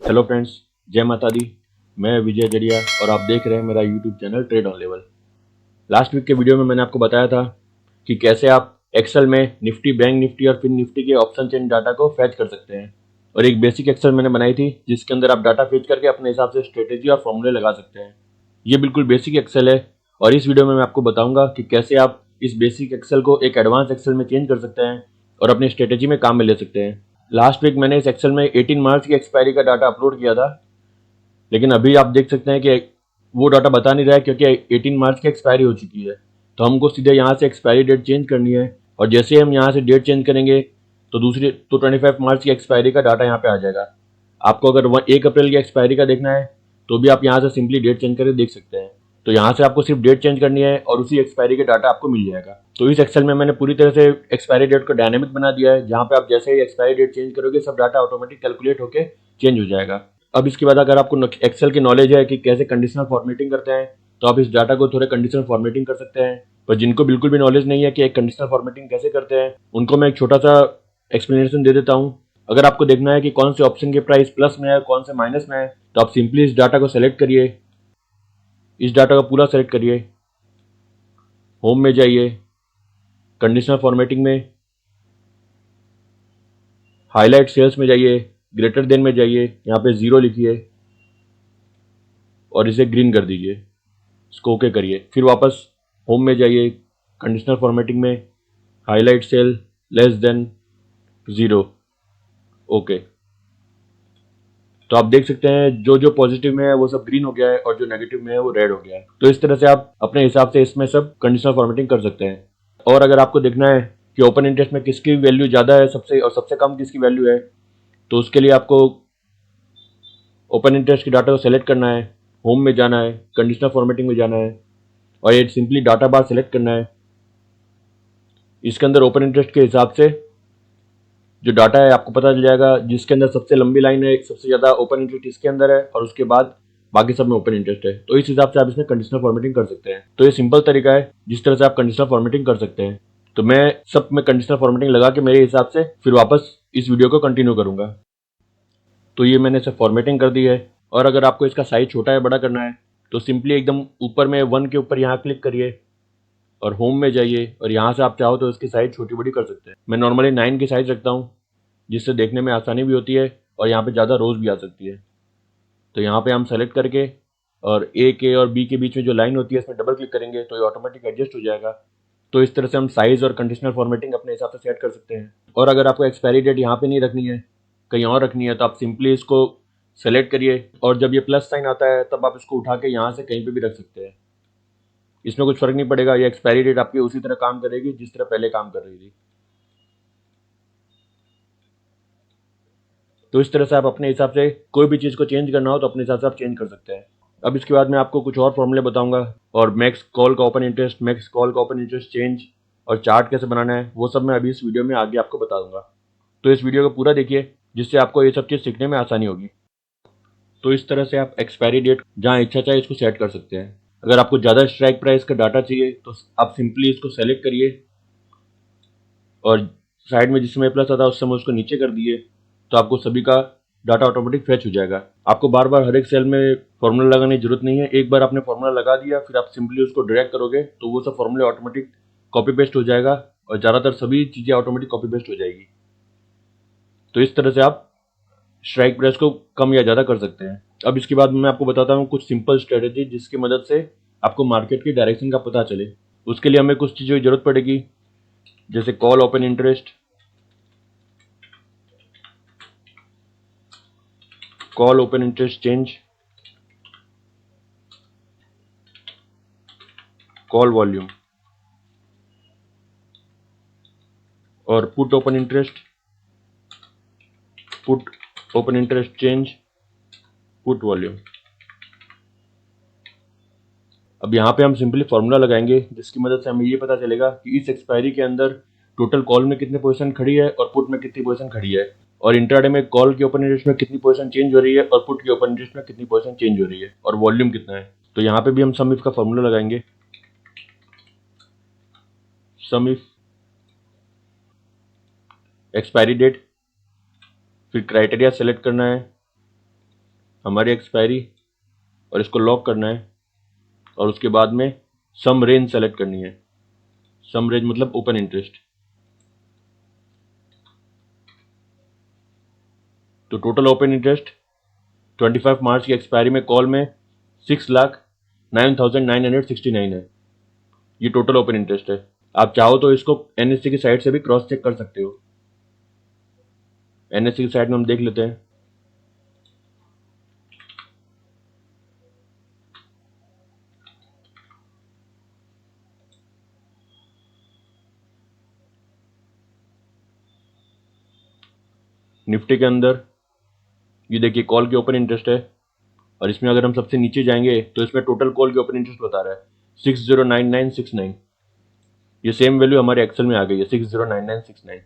Hello friends, जय माता दी। मैं विजय जड़िया और आप देख रहे हैं मेरा YouTube channel trade on level. Last week के वीडियो में मैंने आपको बताया था कि कैसे आप एक्सेल में निफ्टी, बैंक निफ्टी और फिन निफ्टी के ऑप्शन चेन डाटा को फैच कर सकते हैं। और एक बेसिक एक्सेल मैंने बनाई थी जिसके अंदर आप डाटा फैच करके अपने हिसाब से स्ट्रेटेजी और फॉर्मूले लगा सकते हैं। ये बिल्कुल बेसिक एक्सेल है और इस वीडियो में मैं आपको बताऊंगा कि कैसे आप इस बेसिक एक्सेल को एक एडवांस एक्सेल में चेंज कर सकते हैं और अपनी स्ट्रेटेजी में काम में ले सकते हैं। लास्ट वीक मैंने इस एक्सेल में 18 मार्च की एक्सपायरी का डाटा अपलोड किया था, लेकिन अभी आप देख सकते हैं कि वो डाटा बता नहीं रहा है क्योंकि 18 मार्च की एक्सपायरी हो चुकी है। तो हमको सीधे यहाँ से एक्सपायरी डेट चेंज करनी है और जैसे ही हम यहाँ से डेट चेंज करेंगे तो 25 मार्च की एक्सपायरी का डाटा यहाँ पे आ जाएगा। आपको अगर 1 अप्रैल की एक्सपायरी का देखना है तो भी आप यहाँ से सिंपली डेट चेंज करके देख सकते हैं। तो यहाँ से आपको सिर्फ डेट चेंज करनी है और उसी एक्सपायरी का डाटा आपको मिल जाएगा। तो इस एक्सेल में मैंने पूरी तरह से एक्सपायरी डेट को डायनेमिक बना दिया है, जहाँ पे आप जैसे ही एक्सपायरी डेट चेंज करोगे सब डाटा ऑटोमेटिक कैलकुलेट होकर चेंज हो जाएगा। अब इसके बाद अगर आपको एक्सेल की नॉलेज है कि कैसे कंडीशनल फॉर्मेटिंग करते हैं तो आप इस डाटा को थोड़े कंडीशनल फॉर्मेटिंग कर सकते हैं। पर जिनको बिल्कुल भी नॉलेज नहीं है कि एक कंडीशनल फॉर्मेटिंग कैसे करते हैं, उनको मैं एक छोटा सा एक्सप्लेनेशन दे देता हूँ। अगर आपको देखना है कि कौन से ऑप्शन के प्राइस प्लस में है, कौन से माइनस में है, तो आप सिंपली इस डाटा को सेलेक्ट करिए। इस डाटा को पूरा सेलेक्ट करिए, होम में जाइए, कंडीशनल फॉर्मेटिंग में हाईलाइट सेल्स में जाइए, ग्रेटर देन में जाइए, यहाँ पे 0 लिखिए और इसे ग्रीन कर दीजिए। इसको ओके करिए। फिर वापस होम में जाइए, कंडीशनल फॉर्मेटिंग में highlight cell less than 0, okay. तो आप देख सकते हैं जो जो पॉजिटिव में है वो सब ग्रीन हो गया है और जो नेगेटिव में है वो रेड हो गया है। तो इस तरह से आप अपने हिसाब से इसमें सब कंडीशनल फॉर्मेटिंग कर सकते हैं। और अगर आपको देखना है कि ओपन इंटरेस्ट में किसकी वैल्यू ज़्यादा है सबसे और सबसे कम किसकी वैल्यू है, तो उसके लिए आपको ओपन इंटरेस्ट की डाटा को सेलेक्ट करना है, होम में जाना है, कंडीशनल फॉर्मेटिंग में जाना है और ये सिंपली डाटा बार सेलेक्ट करना है। इसके अंदर ओपन इंटरेस्ट के हिसाब से जो डाटा है आपको पता चल जाएगा, जिसके अंदर सबसे लंबी लाइन है, सबसे ज़्यादा ओपन इंटरेस्ट इसके अंदर है और उसके बाद बाकी सब में ओपन इंटरेस्ट है। तो इस हिसाब से आप इसमें कंडीशनल फॉर्मेटिंग कर सकते हैं। तो ये सिंपल तरीका है जिस तरह से आप कंडीशनल फॉर्मेटिंग कर सकते हैं। तो मैं सब में कंडीशनल फॉर्मेटिंग लगा के मेरे हिसाब से फिर वापस इस वीडियो को कंटिन्यू करूंगा। तो ये मैंने इसे फॉर्मेटिंग कर दी है। और अगर आपको इसका साइज छोटा या बड़ा करना है तो सिंपली एकदम ऊपर में 1 के ऊपर यहाँ क्लिक करिए और होम में जाइए और यहाँ से आप चाहो तो इसकी साइज छोटी बड़ी कर सकते हैं। मैं नॉर्मली 9 की साइज रखता हूँ जिससे देखने में आसानी भी होती है और यहाँ पे ज़्यादा रोज भी आ सकती है। तो यहाँ पे हम सेलेक्ट करके और ए के और बी के बीच में जो लाइन होती है इसमें डबल क्लिक करेंगे तो ये ऑटोमेटिक एडजस्ट हो जाएगा। तो इस तरह से हम साइज और कंडीशनल फॉर्मेटिंग अपने हिसाब से सेट कर सकते हैं। और अगर आपको एक्सपायरी डेट यहाँ पे नहीं रखनी है, कहीं और रखनी है, तो आप सिंपली इसको सेलेक्ट करिए और जब ये प्लस साइन आता है तब आप इसको उठा के यहाँ से कहीं पे भी रख सकते हैं। इसमें कुछ फर्क नहीं पड़ेगा, ये एक्सपायरी डेट आपकी उसी तरह काम करेगी जिस तरह पहले काम कर रही थी। तो इस तरह से आप अपने हिसाब से कोई भी चीज़ को चेंज करना हो तो अपने हिसाब से आप चेंज कर सकते हैं। अब इसके बाद मैं आपको कुछ और फॉर्मूले बताऊंगा और मैक्स कॉल का ओपन इंटरेस्ट, मैक्स कॉल का ओपन इंटरेस्ट चेंज और चार्ट कैसे बनाना है वो सब मैं अभी इस वीडियो में आगे आपको बता दूंगा। तो इस वीडियो को पूरा देखिए जिससे आपको ये सब चीज़ सीखने में आसानी होगी। तो इस तरह से आप एक्सपायरी डेट जहाँ इच्छा चाहे इसको सेट कर सकते हैं। अगर आपको ज़्यादा स्ट्राइक प्राइस का डाटा चाहिए तो आप सिंपली इसको सेलेक्ट करिए और साइड में जिस समय प्लस आता है उस समय उसको नीचे कर दिए तो आपको सभी का डाटा ऑटोमेटिक फैच हो जाएगा। आपको बार बार हर एक सेल में फॉर्मूला लगाने की जरूरत नहीं है। एक बार आपने फॉर्मूला लगा दिया फिर आप सिंपली उसको ड्रैग करोगे तो वो सब फॉर्मूले ऑटोमेटिक कॉपी पेस्ट हो जाएगा और ज़्यादातर सभी चीज़ें ऑटोमेटिक कॉपी पेस्ट हो जाएगी। तो इस तरह से आप स्ट्राइक प्राइस को कम या ज़्यादा कर सकते हैं। अब इसके बाद मैं आपको बताता हूँ कुछ सिंपल स्ट्रेटेजी जिसकी मदद से आपको मार्केट की डायरेक्शन का पता चले। उसके लिए हमें कुछ चीज़ों की जरूरत पड़ेगी, जैसे call open interest, call open interest change, call volume और put open interest, put open interest change, put volume. अब यहाँ पे हम सिंपली फॉर्मूला लगाएंगे जिसकी मदद से हमें ये पता चलेगा कि इस एक्सपायरी के अंदर टोटल कॉल में कितनी पोजीशन खड़ी है और पुट में कितनी पोजीशन खड़ी है और इंट्राडे में कॉल के ओपन इंटरेस्ट में कितनी पोजीशन चेंज हो रही है और पुट के ओपन इंटरेस्ट में कितनी पोजीशन चेंज हो रही है और वॉल्यूम कितना है। तो यहाँ पे भी हम सम इफ का फॉर्मूला लगाएंगे। सम इफ एक्सपायरी डेट, फिर क्राइटेरिया सेलेक्ट करना है, हमारी एक्सपायरी और इसको लॉक करना है और उसके बाद में सम रेंज सेलेक्ट करनी है। सम रेंज मतलब ओपन इंटरेस्ट। तो टोटल ओपन इंटरेस्ट 25 मार्च की एक्सपायरी में कॉल में 6,09,969 है। ये टोटल ओपन इंटरेस्ट है। आप चाहो तो इसको एनएससी की साइट से भी क्रॉस चेक कर सकते हो। एनएससी की साइट में हम देख लेते हैं। निफ्टी के अंदर ये देखिए कॉल की ओपन इंटरेस्ट है और इसमें अगर हम सबसे नीचे जाएंगे तो इसमें टोटल कॉल की ओपन इंटरेस्ट बता रहा है 609969। ये सेम वैल्यू हमारे एक्सेल में आ गई है 609969।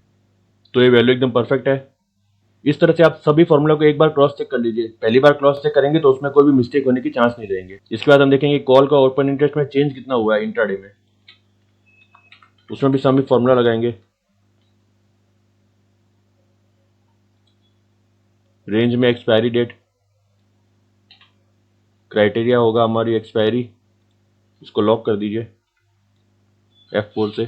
तो ये वैल्यू एकदम परफेक्ट है। इस तरह से आप सभी फॉर्मूला को एक बार क्रॉस चेक कर लीजिए। पहली बार क्रॉस चेक करेंगे तो उसमें कोई भी मिस्टेक होने की चांस नहीं रहेंगे। इसके बाद हम देखेंगे कॉल का ओपन इंटरेस्ट में चेंज कितना हुआ है इंट्राडे में, उसमें भी सभी फॉर्मूला लगाएंगे। रेंज में एक्सपायरी डेट, क्राइटेरिया होगा हमारी एक्सपायरी, इसको लॉक कर दीजिए F4 से,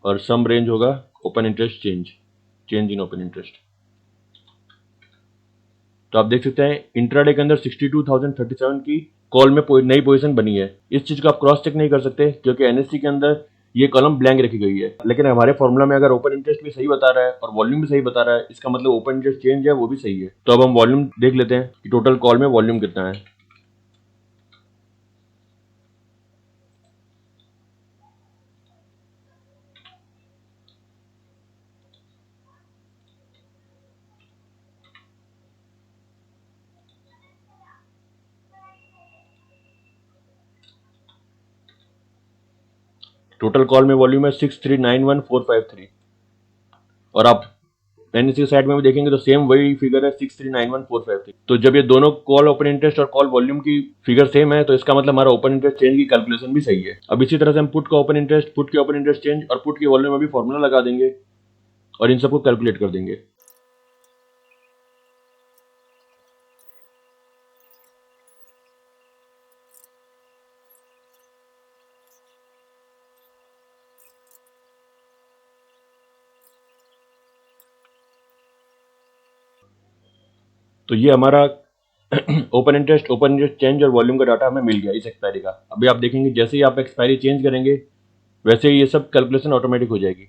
और सम रेंज होगा open interest change in open interest. तो आप देख सकते हैं इंट्राडे के अंदर 62,037 की कॉल में नई पोजीशन बनी है। इस चीज को आप क्रॉस चेक नहीं कर सकते क्योंकि एनएससी के अंदर ये कॉलम ब्लैंक रखी गई है। लेकिन हमारे फॉर्मूला में अगर ओपन इंटरेस्ट भी सही बता रहा है और वॉल्यूम भी सही बता रहा है, इसका मतलब ओपन इंटरेस्ट चेंज है वो भी सही है। तो अब हम वॉल्यूम देख लेते हैं कि टोटल कॉल में वॉल्यूम कितना है। टोटल कॉल में वॉल्यूम है 6391453 और आप एनएससी साइड में भी देखेंगे तो सेम वही फिगर है 6391453। तो जब ये दोनों कॉल ओपन इंटरेस्ट और कॉल वॉल्यूम की फिगर सेम है तो इसका मतलब हमारा ओपन इंटरेस्ट चेंज की कैलकुलेशन भी सही है। अब इसी तरह से हम पुट का ओपन इंटरेस्ट, पुट की ओपन इंटरेस्ट चेंज और पुट की वॉल्यूम में भी फॉर्मूला लगा देंगे और इन सबको कैलकुलेट कर देंगे। तो ये हमारा ओपन इंटरेस्ट चेंज और वॉल्यूम का डाटा हमें मिल गया इस एक्सपायरी का। अभी आप देखेंगे जैसे ही आप एक्सपायरी चेंज करेंगे वैसे ही ये सब कैलकुलेशन ऑटोमेटिक हो जाएगी।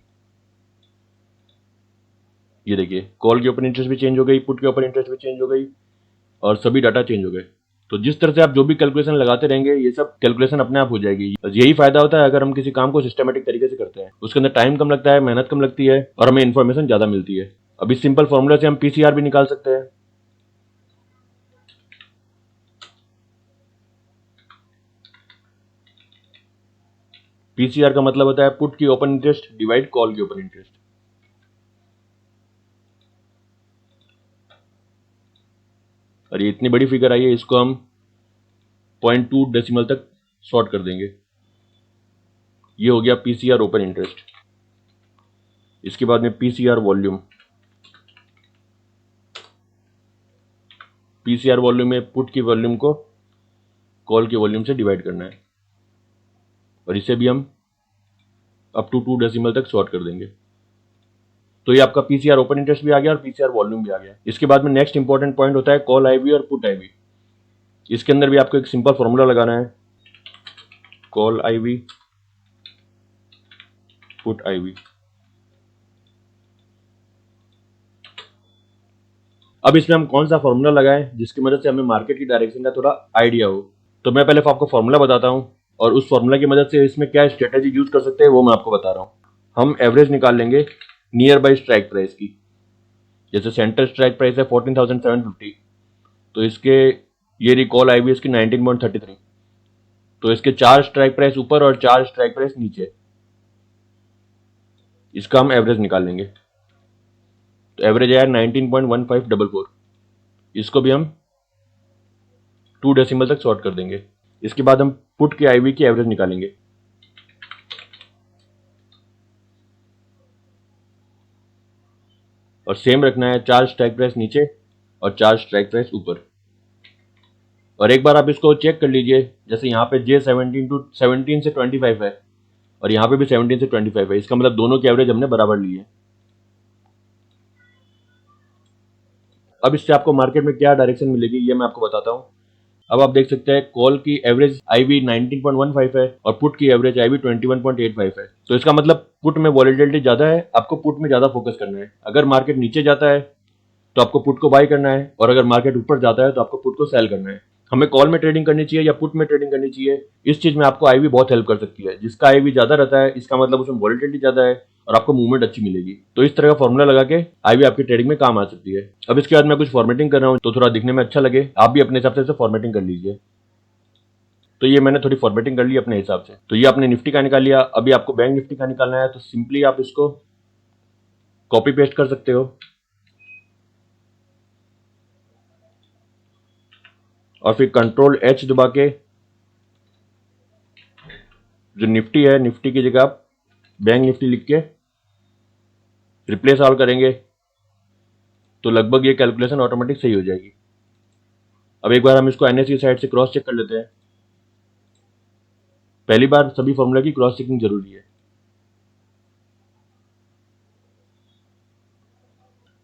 ये देखिए कॉल की ओपन इंटरेस्ट भी चेंज हो गई, पुट की ओपन इंटरेस्ट भी चेंज हो गई और सभी डाटा चेंज हो गए। तो जिस तरह से आप जो भी कैलकुलेशन लगाते रहेंगे ये सब कैलकुलेशन अपने आप हो जाएगी। यही फायदा होता है अगर हम किसी काम को सिस्टमेटिक तरीके से करते हैं। उसके अंदर टाइम कम लगता है, मेहनत कम लगती है और हमें इन्फॉर्मेशन ज्यादा मिलती है। अब इस सिंपल फॉर्मूला से हम पीसीआर भी निकाल सकते हैं। पीसीआर का मतलब होता है पुट की ओपन इंटरेस्ट डिवाइड कॉल की ओपन इंटरेस्ट। और ये इतनी बड़ी फिगर आई है, इसको हम 0.2 डेसिमल तक शॉर्ट कर देंगे। ये हो गया पीसीआर ओपन इंटरेस्ट। इसके बाद में पीसीआर वॉल्यूम। पीसीआर वॉल्यूम में पुट की वॉल्यूम को कॉल की वॉल्यूम से डिवाइड करना है और इसे भी हम अप टू 2 डेसिमल तक शॉर्ट कर देंगे। तो ये आपका पीसीआर ओपन इंटरेस्ट भी आ गया और पीसीआर वॉल्यूम भी आ गया। इसके बाद में नेक्स्ट इंपॉर्टेंट पॉइंट होता है कॉल आईवी और पुट आईवी। इसके अंदर भी आपको एक सिंपल फॉर्मूला लगाना है, कॉल आईवी पुट आईवी। अब इसमें हम कौन सा फॉर्मूला लगाएं जिसकी मदद से हमें मार्केट की डायरेक्शन का थोड़ा आइडिया हो। तो मैं पहले आपको फॉर्मूला बताता हूं और उस फॉर्मूला की मदद से इसमें क्या स्ट्रेटेजी यूज कर सकते हैं वो मैं आपको बता रहा हूं। हम एवरेज निकाल लेंगे नियर बाई स्ट्राइक प्राइस की। जैसे सेंटर स्ट्राइक प्राइस है 14,750, तो इसके ये रिकॉल आई इसकी 19.33, तो इसके 4 स्ट्राइक प्राइस ऊपर और 4 स्ट्राइक प्राइस नीचे, इसका हम एवरेज निकाल लेंगे। तो एवरेज आया 19.1544। इसको भी हम 2 डेसिमल तक शॉर्ट कर देंगे। इसके बाद हम पुट के आईवी की एवरेज निकालेंगे। और सेम रखना है 4 स्ट्राइक प्राइस नीचे और 4 स्ट्राइक प्राइस ऊपर। और एक बार आप इसको चेक कर लीजिए, जैसे यहाँ पे J17 से 25 है और यहाँ पे भी 17 से 25 है, इसका मतलब दोनों की एवरेज हमने बराबर ली है। अब इससे आपको मार्केट में क्या डायरेक्शन मिलेगी ये मैं आपको बताता हूँ। अब आप देख सकते हैं कॉल की एवरेज IV 19.15 है और पुट की एवरेज IV 21.85 है। तो इसका मतलब पुट में वॉलेटिलिटी ज्यादा है, आपको पुट में ज्यादा फोकस करना है। अगर मार्केट नीचे जाता है तो आपको पुट को बाय करना है और अगर मार्केट ऊपर जाता है तो आपको पुट को सेल करना है। हमें कॉल में ट्रेडिंग करनी चाहिए या पुट में ट्रेडिंग करनी चाहिए, इस चीज में आपको आईवी बहुत हेल्प कर सकती है। जिसका आईवी ज्यादा रहता है इसका मतलब उसमें वॉलेटिलिटी ज्यादा है और आपको मूवमेंट अच्छी मिलेगी। तो इस तरह का फॉर्मूला लगा के आईवी आपकी ट्रेडिंग में काम आ सकती है। अब इसके बाद मैं कुछ फॉर्मेटिंग कर रहा हूँ तो थोड़ा दिखने में अच्छा लगे, आप भी अपने हिसाब से फॉर्मेटिंग कर लीजिए। तो ये मैंने थोड़ी फॉर्मेटिंग कर ली अपने हिसाब से। तो ये आपने निफ्टी का निकाल लिया। अभी आपको बैंक निफ्टी का निकालना है तो सिंपली आप इसको कॉपी पेस्ट कर सकते हो और फिर Ctrl+H दबा के जो निफ्टी है निफ्टी की जगह आप बैंक निफ्टी लिख के रिप्लेस ऑल करेंगे तो लगभग ये कैलकुलेशन ऑटोमेटिक सही हो जाएगी। अब एक बार हम इसको NSE साइड से क्रॉस चेक कर लेते हैं। पहली बार सभी फॉर्मूला की क्रॉस चेकिंग जरूरी है।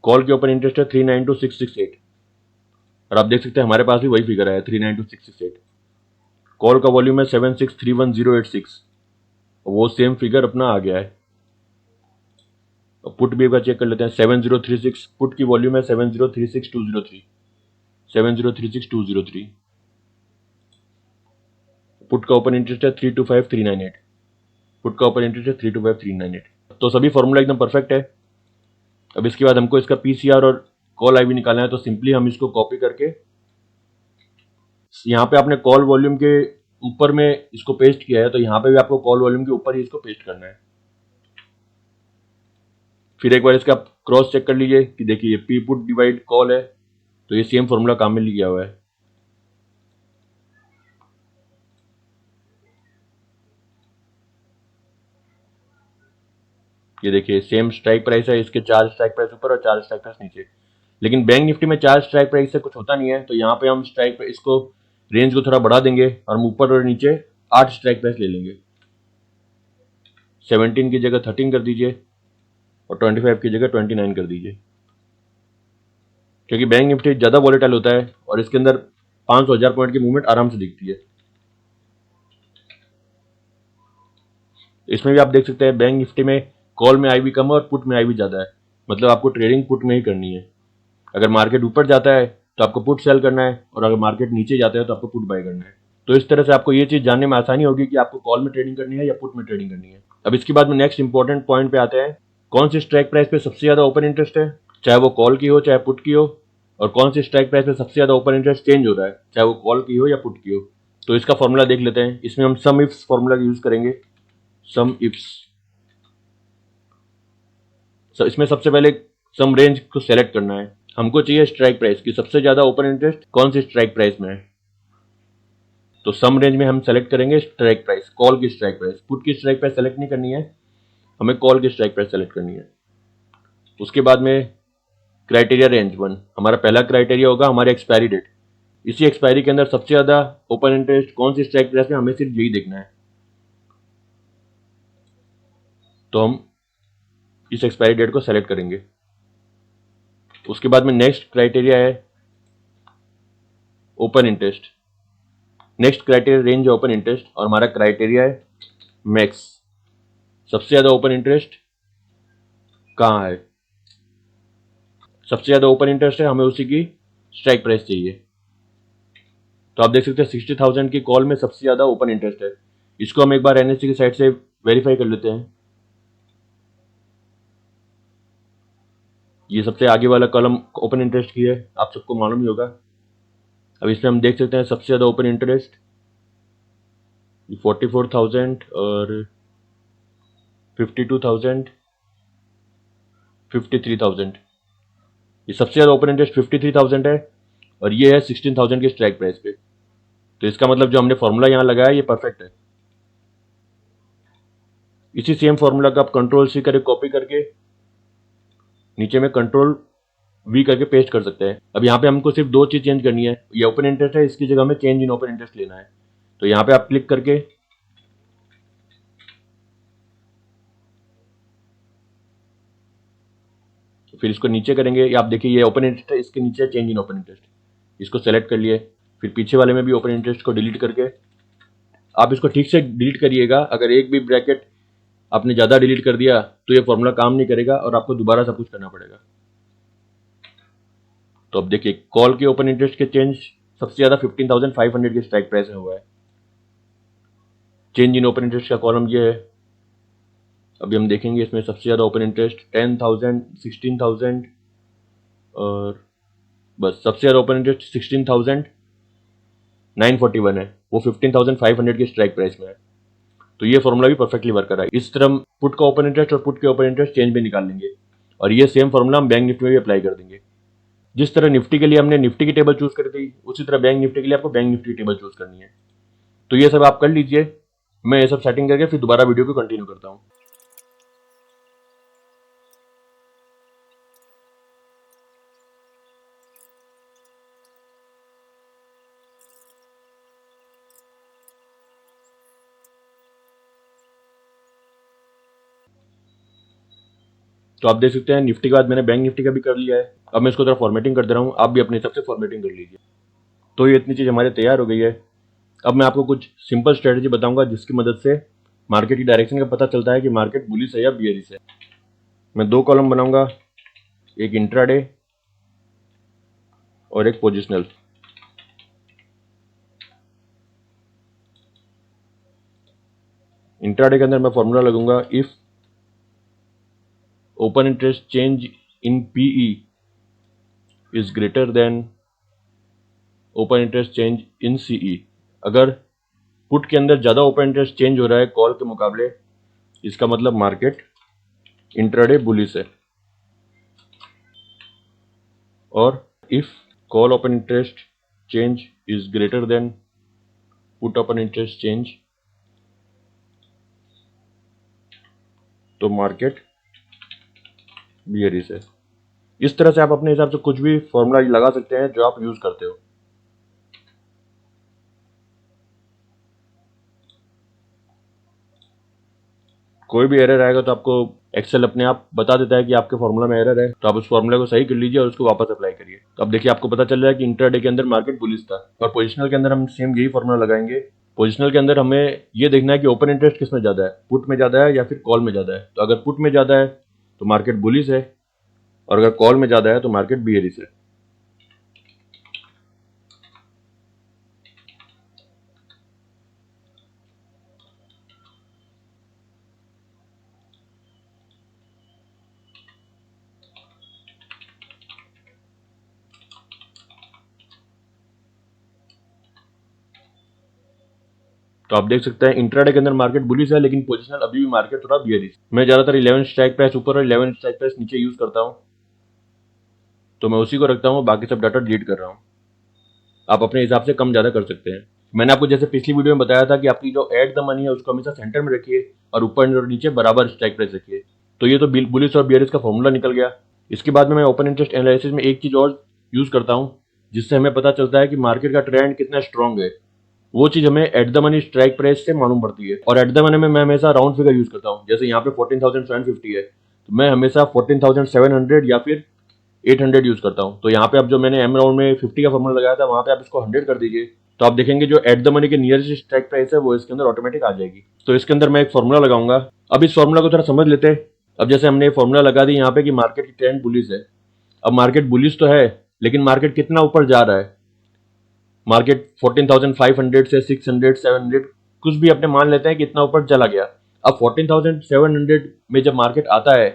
कॉल के ओपन इंटरेस्ट है 392,668 और आप देख सकते हैं हमारे पास भी वही फिगर है 392,668। कॉल का वॉल्यूम है 7631,086, वो सेम फिगर अपना आ गया है। पुट भी एक बार चेक कर लेते हैं 7036, पुट की वॉल्यूम है 7036,203, 7036,203। पुट का ओपन इंटरेस्ट है 325,398, पुट का ओपन इंटरेस्ट है 325,398। तो सभी फॉर्मूला एकदम परफेक्ट है। अब इसके बाद हमको इसका पीसीआर और कॉल आईवी निकालना है तो सिंपली हम इसको कॉपी करके यहाँ पे आपने कॉल वॉल्यूम के ऊपर में इसको पेस्ट किया है तो यहाँ पे भी आपको कॉल वॉल्यूम के ऊपर ही इसको पेस्ट करना है। फिर एक बार इसका क्रॉस चेक कर लीजिए कि देखिए ये पी पुट डिवाइड कॉल है तो ये सेम फॉर्मूला काम में लिया हुआ है। ये देखिए सेम स्ट्राइक प्राइस है, इसके 4 स्ट्राइक प्राइस ऊपर और 4 स्ट्राइक प्राइस नीचे। लेकिन बैंक निफ्टी में 4 स्ट्राइक प्राइस से कुछ होता नहीं है तो यहाँ पे हम स्ट्राइक प्राइस को रेंज को थोड़ा बढ़ा देंगे और हम ऊपर और नीचे 8 स्ट्राइक प्राइस ले लेंगे। 17 की जगह 13 कर दीजिए और 25 की जगह 29 कर दीजिए, क्योंकि बैंक निफ्टी ज्यादा वॉलेटाइल होता है और इसके अंदर 500,000 पॉइंट की मूवमेंट आराम से दिखती है। इसमें भी आप देख सकते हैं बैंक निफ्टी में कॉल में आईवी कम है और पुट में आईवी ज्यादा है, मतलब आपको ट्रेडिंग पुट में ही करनी है। अगर मार्केट ऊपर जाता है तो आपको पुट सेल करना है और अगर मार्केट नीचे जाता है तो आपको पुट बाय करना है। तो इस तरह से आपको ये चीज जानने में आसानी होगी कि आपको कॉल में ट्रेडिंग करनी है या पुट में ट्रेडिंग करनी है। अब इसके बाद में नेक्स्ट इंपॉर्टेंट पॉइंट पे आते हैं, कौन सी स्ट्राइक प्राइस पे सबसे ज्यादा ओपन इंटरेस्ट है, चाहे वो कॉल की हो चाहे पुट की हो, और कौन सी स्ट्राइक प्राइस पे सबसे ज्यादा ओपन इंटरेस्ट चेंज हो रहा है चाहे वो कॉल की हो या पुट की हो। तो इसका फॉर्मूला देख लेते हैं। इसमें हम सम इफ्स फॉर्मूला यूज करेंगे। सम इफ्स, इसमें सबसे पहले सम रेंज को सेलेक्ट करना है। हमको चाहिए स्ट्राइक प्राइस की सबसे ज्यादा ओपन इंटरेस्ट कौन सी स्ट्राइक प्राइस में है। तो सम रेंज में हम सेलेक्ट करेंगे स्ट्राइक प्राइस, कॉल की स्ट्राइक प्राइस। पुट की स्ट्राइक प्राइस सेलेक्ट नहीं करनी है, हमें कॉल की स्ट्राइक प्राइस सेलेक्ट करनी है। उसके बाद में क्राइटेरिया रेंज 1, हमारा पहला क्राइटेरिया होगा हमारे एक्सपायरी डेट। इसी एक्सपायरी के अंदर सबसे ज्यादा ओपन इंटरेस्ट कौन सी स्ट्राइक प्राइस में, हमें सिर्फ यही देखना है। तो हम इस एक्सपायरी डेट को सेलेक्ट करेंगे। उसके बाद में नेक्स्ट क्राइटेरिया है open interest. Next criteria range है ओपन इंटरेस्ट और हमारा क्राइटेरिया है मैक्स, सबसे ज्यादा ओपन इंटरेस्ट कहाँ है। सबसे ज्यादा ओपन इंटरेस्ट है, हमें उसी की स्ट्राइक प्राइस चाहिए। तो आप देख सकते हैं 60,000 की कॉल में सबसे ज्यादा ओपन इंटरेस्ट है। इसको हम एक बार एनएससी की साइड से वेरीफाई कर लेते हैं। ये सबसे आगे वाला कॉलम ओपन इंटरेस्ट की है, आप सबको मालूम ही होगा। अब इसमें हम देख सकते हैं सबसे ज्यादा ओपन इंटरेस्ट 44,000 और 52,000, 53,000। ये सबसे ज्यादा ओपन इंटरेस्ट 53,000 है और ये है 16,000 की स्ट्राइक प्राइस पे। तो इसका मतलब जो हमने फॉर्मूला यहाँ लगाया ये परफेक्ट है। इसी सेम फॉर्मूला का आप Ctrl+C करके कॉपी करके नीचे में Ctrl+ वी करके पेस्ट कर सकते हैं। अब यहाँ पे हमको सिर्फ दो चीज चेंज करनी है, ये ओपन इंटरेस्ट है, इसकी जगह हमें चेंज इन ओपन इंटरेस्ट लेना है। तो यहाँ पे आप क्लिक करके फिर इसको नीचे करेंगे, या आप देखिए ये ओपन इंटरेस्ट है, इसके नीचे चेंज इन ओपन इंटरेस्ट, इसको सेलेक्ट कर लिए। फिर पीछे वाले में भी ओपन इंटरेस्ट को डिलीट करके आप इसको ठीक से डिलीट करिएगा। अगर एक भी ब्रैकेट आपने ज़्यादा डिलीट कर दिया तो ये फॉर्मूला काम नहीं करेगा और आपको दोबारा सब कुछ करना पड़ेगा। तो अब देखिए कॉल के ओपन इंटरेस्ट के चेंज सबसे ज़्यादा 15,500 के स्ट्राइक प्राइस में हुआ है। चेंज इन ओपन इंटरेस्ट का कॉलम ये है। अभी हम देखेंगे इसमें सबसे ज़्यादा ओपन इंटरेस्ट 10,000, 16,000 और बस सबसे ज़्यादा ओपन इंटरेस्ट 16,941 है, वो 15,500 के स्ट्राइक प्राइस में है। तो ये फॉर्मूला भी परफेक्टली वर्क कर रहा है। इस तरह पुट का ओपन इंटरेस्ट और पुट के ओपन इंटरेस्ट चेंज भी निकाल लेंगे और ये सेम फॉर्मूला हम बैंक निफ्टी में भी अप्लाई कर देंगे। जिस तरह निफ्टी के लिए हमने निफ्टी की टेबल चूज करी थी, उसी तरह बैंक निफ्टी के लिए आपको बैंक निफ्टी की टेबल चूज करनी है। तो ये सब आप कर लीजिए, मैं ये सब सेटिंग करके फिर दोबारा वीडियो को कंटिन्यू करता हूँ। तो आप देख सकते हैं निफ्टी के बाद मैंने बैंक निफ्टी का भी कर लिया है। अब मैं इसको थोड़ा फॉर्मेटिंग कर दे रहा हूँ, आप भी अपने हिसाब से फॉर्मेटिंग कर लीजिए। तो ये इतनी चीज़ हमारे तैयार हो गई है। अब मैं आपको कुछ सिंपल स्ट्रेटजी बताऊंगा जिसकी मदद से मार्केट की डायरेक्शन का पता चलता है कि मार्केट बुलिश है या बियरिश है। मैं दो कॉलम बनाऊंगा, एक इंट्राडे और एक पोजिशनल। इंट्राडे के अंदर मैं फॉर्मूला लगूंगा, if open interest change in PE is greater than open interest change in CE. अगर पुट के अंदर ज़्यादा ओपन इंटरेस्ट चेंज हो रहा है कॉल के मुकाबले, इसका मतलब मार्केट इंट्राडे बुलिश है। और if call open interest change is greater then put open interest change, तो मार्केट बियरिश है। इस तरह से आप अपने हिसाब से कुछ भी फॉर्मूला लगा सकते हैं जो आप यूज करते हो। कोई भी एरर आएगा तो आपको एक्सेल अपने आप बता देता है कि आपके फॉर्मूला में एरर है, तो आप उस फॉर्मूला को सही कर लीजिए और उसको वापस अप्लाई करिए। तो अब देखिए आपको पता चल रहा है कि इंट्राडे के अंदर मार्केट बुलिश था। और पोजिशनल के अंदर हम सेम यही फॉर्मूला लगाएंगे। पोजिशनल के अंदर हमें ये देखना है कि ओपन इंटरेस्ट किस में ज़्यादा है, पुट में ज़्यादा है या फिर कॉल में ज़्यादा है। तो अगर पुट में ज़्यादा है तो मार्केट बुलिश है और अगर कॉल में ज़्यादा है तो मार्केट बियरिश है। तो आप देख सकते हैं इंट्राडे के अंदर मार्केट बुलिश है, लेकिन पोजिशनल अभी भी मार्केट थोड़ा बियरिश। मैं ज़्यादातर 11 स्ट्राइक प्राइस ऊपर और 11 स्ट्राइक प्राइस नीचे यूज़ करता हूँ, तो मैं उसी को रखता हूँ, बाकी सब डाटा डिलीट कर रहा हूँ। आप अपने हिसाब से कम ज़्यादा कर सकते हैं। मैंने आपको जैसे पिछली वीडियो में बताया था कि आपकी जो एट द मनी है उसको हमेशा सेंटर में रखिए और ऊपर और नीचे बराबर स्ट्राइक प्राइस रखिए। तो ये तो बुलिश और बियरिश का फॉर्मूला निकल गया। इसके बाद में मैं ओपन इंटरेस्ट एनालिसिस में एक चीज़ और यूज़ करता हूँ जिससे हमें पता चलता है कि मार्केट का ट्रेंड कितना स्ट्रांग है। वो चीज़ हमें eight the money strike price से मालूम पड़ती है। और एट द मनी में मैं हमेशा राउंड फिगर यूज़ करता हूँ। जैसे यहाँ पे 14,750 है तो मैं हमेशा 14,700 या फिर 800 यूज करता हूँ। तो यहाँ पे अब जो मैंने एम राउंड में 50 का फॉर्मूला लगाया था वहाँ पे आप इसको 100 कर दीजिए, तो आप देखेंगे जो एट द मनी के नियरेस्ट स्ट्राइक प्राइस है वो इसके अंदर ऑटोमेटिक आ जाएगी। तो इसके अंदर मैं एक फॉर्मूला लगाऊंगा। अब इस फॉर्मूला को थोड़ा समझ लेते हैं। अब जैसे हमने फॉर्मूला लगा दी यहाँ पे कि मार्केट की ट्रेंड बुलिश है। अब मार्केट बुलिश तो है, लेकिन मार्केट कितना ऊपर जा रहा है? मार्केट 14,500 से 600, 700 कुछ भी अपने मान लेते हैं कि इतना ऊपर चला गया। अब 14,700 में जब मार्केट आता है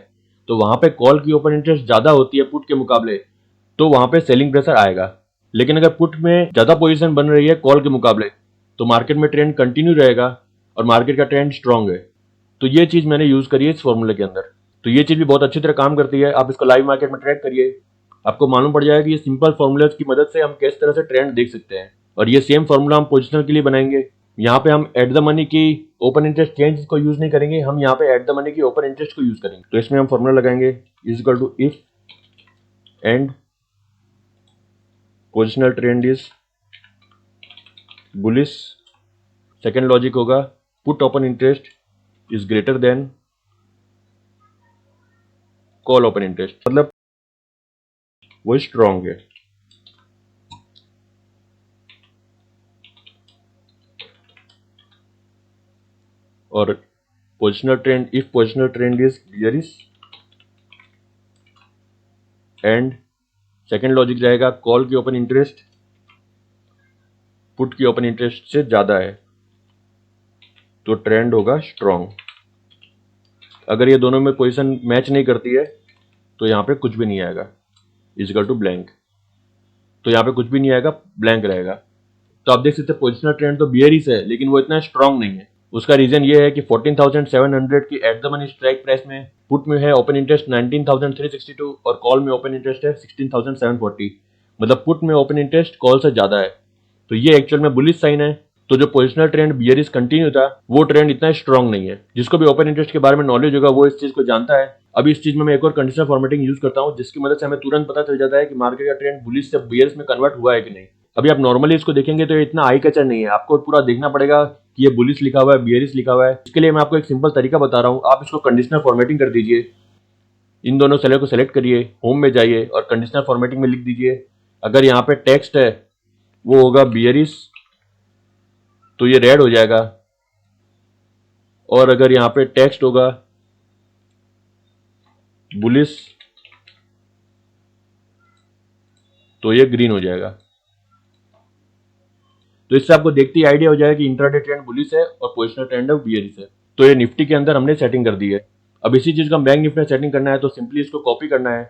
तो वहां पे कॉल की ओपन इंटरेस्ट ज्यादा होती है पुट के मुकाबले, तो वहां पे सेलिंग प्रेशर आएगा। लेकिन अगर पुट में ज्यादा पोजीशन बन रही है कॉल के मुकाबले तो मार्केट में ट्रेंड कंटिन्यू रहेगा और मार्केट का ट्रेंड स्ट्रांग है। तो ये चीज मैंने यूज करी है इस फॉर्मूले के अंदर। तो ये चीज भी बहुत अच्छी तरह काम करती है। आप इसको लाइव मार्केट में ट्रैक करिए, आपको मालूम पड़ जाएगा कि ये सिंपल फॉर्मूलेस की मदद से हम किस तरह से ट्रेंड देख सकते हैं। और ये सेम फॉर्मूला हम पोजिशनल के लिए बनाएंगे। यहाँ पे हम एट द मनी की ओपन इंटरेस्ट चेंज को यूज नहीं करेंगे, हम यहाँ पे एट द मनी की ओपन इंटरेस्ट को यूज करेंगे। तो इसमें हम फॉर्मूला लगाएंगे is equal to if and positional trend is bullish. Second logic होगा put open interest is greater than call open interest, मतलब वो स्ट्रॉन्ग है। और positional trend, if positional trend is bearish and second logic रहेगा call की open interest put की open interest से ज्यादा है तो ट्रेंड होगा स्ट्रॉन्ग। अगर ये दोनों में पोजीशन मैच नहीं करती है तो यहाँ पे कुछ भी नहीं आएगा, इजिकल टू ब्लैंक। तो यहाँ पे कुछ भी नहीं आएगा, ब्लैंक रहेगा। तो आप देख सकते हैं पोजिशनल ट्रेंड तो बियरिश है लेकिन वो इतना स्ट्रॉन्ग नहीं है। उसका रीजन ये है कि 14,700 की eight the money strike price में पुट में है ओपन इंटरेस्ट 19,362 और कॉल में ओपन इंटरेस्ट है 16,740, मतलब पुट में ओपन इंटरेस्ट कॉल से ज्यादा है। तो ये एक्चुअल में बुलिश साइन है। तो जो पोजिशनल ट्रेंड बियरिश कंटिन्यू था वो ट्रेंड इतना स्ट्रॉन्ग नहीं है। जिसको भी ओपन इंटरेस्ट के बारे में नॉलेज होगा वो इस चीज को जानता है। अभी इस चीज में मैं एक और कंडीशनल फॉर्मेटिंग यूज करता हूँ जिसकी मदद से हमें तुरंत पता चल जाता है कि मार्केट का ट्रेंड बुलिश से बियरिश में कन्वर्ट हुआ है कि नहीं। अभी आप नॉर्मली इसको देखेंगे तो ये इतना आई कैचर नहीं है, आपको पूरा देखना पड़ेगा कि ये बुलिश लिखा हुआ है बियरिश लिखा हुआ है। इसके लिए मैं आपको एक सिंपल तरीका बता रहा हूँ, आप इसको कंडीशनल फॉर्मेटिंग कर दीजिए। इन दोनों सेलर को सेलेक्ट करिए, होम में जाइए और कंडीशनल फॉर्मेटिंग में लिख दीजिए अगर यहाँ पे टेक्स्ट है वो होगा बियरिश तो ये रेड हो जाएगा, और अगर यहाँ पे टेक्स्ट होगा बुलिश तो ये ग्रीन हो जाएगा। तो इससे आपको देखते ही आइडिया हो जाएगा कि इंट्राडे ट्रेंड बुलिश है और पोजिशनल ट्रेंड है बियरिश है। तो ये निफ्टी के अंदर हमने सेटिंग कर दी है। अब इसी चीज का बैंक निफ्टी में सेटिंग करना है तो सिंपली इसको कॉपी करना है,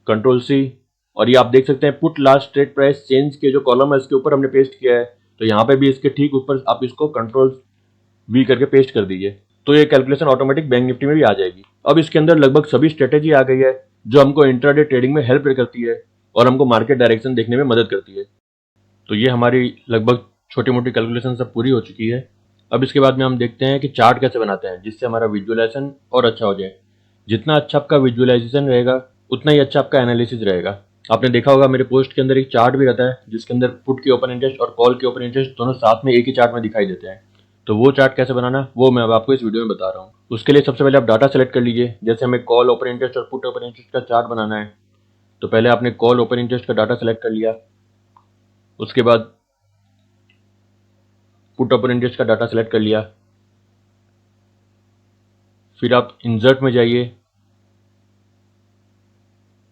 कंट्रोल सी, और ये आप देख सकते हैं put last trade price change के जो कॉलम है इसके ऊपर हमने पेस्ट किया है। तो यहाँ पे भी इसके ठीक ऊपर आप इसको कंट्रोल वी करके पेस्ट कर दीजिए तो ये कैलकुलेशन ऑटोमेटिक बैंक निफ्टी में भी आ जाएगी। अब इसके अंदर लगभग सभी स्ट्रेटेजी आ गई है जो हमको इंट्राडे ट्रेडिंग में हेल्प करती है और हमको मार्केट डायरेक्शन देखने में मदद करती है। तो ये हमारी लगभग छोटी मोटी कैलकुलेशन सब पूरी हो चुकी है। अब इसके बाद में हम देखते हैं कि चार्ट कैसे बनाते हैं जिससे हमारा विजुअलाइजेशन और अच्छा हो जाए। जितना अच्छा आपका विजुअलाइजेशन रहेगा उतना ही अच्छा आपका एनालिसिस रहेगा। आपने देखा होगा मेरे पोस्ट के अंदर एक चार्ट भी रहता है जिसके अंदर पुट की ओपन इंटरेस्ट और कॉल की ओपन इंटरेस्ट दोनों साथ में एक ही चार्ट में दिखाई देते हैं। तो वो चार्ट कैसे बनाना वो मैं अब आपको इस वीडियो में बता रहा हूँ। उसके लिए सबसे पहले आप डाटा सेलेक्ट कर लीजिए। जैसे हमें कॉल ओपन इंटरेस्ट और पुट ओपन इंटरेस्ट का चार्ट बनाना है तो पहले आपने कॉल ओपन इंटरेस्ट का डाटा सेलेक्ट कर लिया, उसके बाद पुट ओपन इंटरेस्ट का डाटा सेलेक्ट कर लिया, फिर आप इंसर्ट में जाइए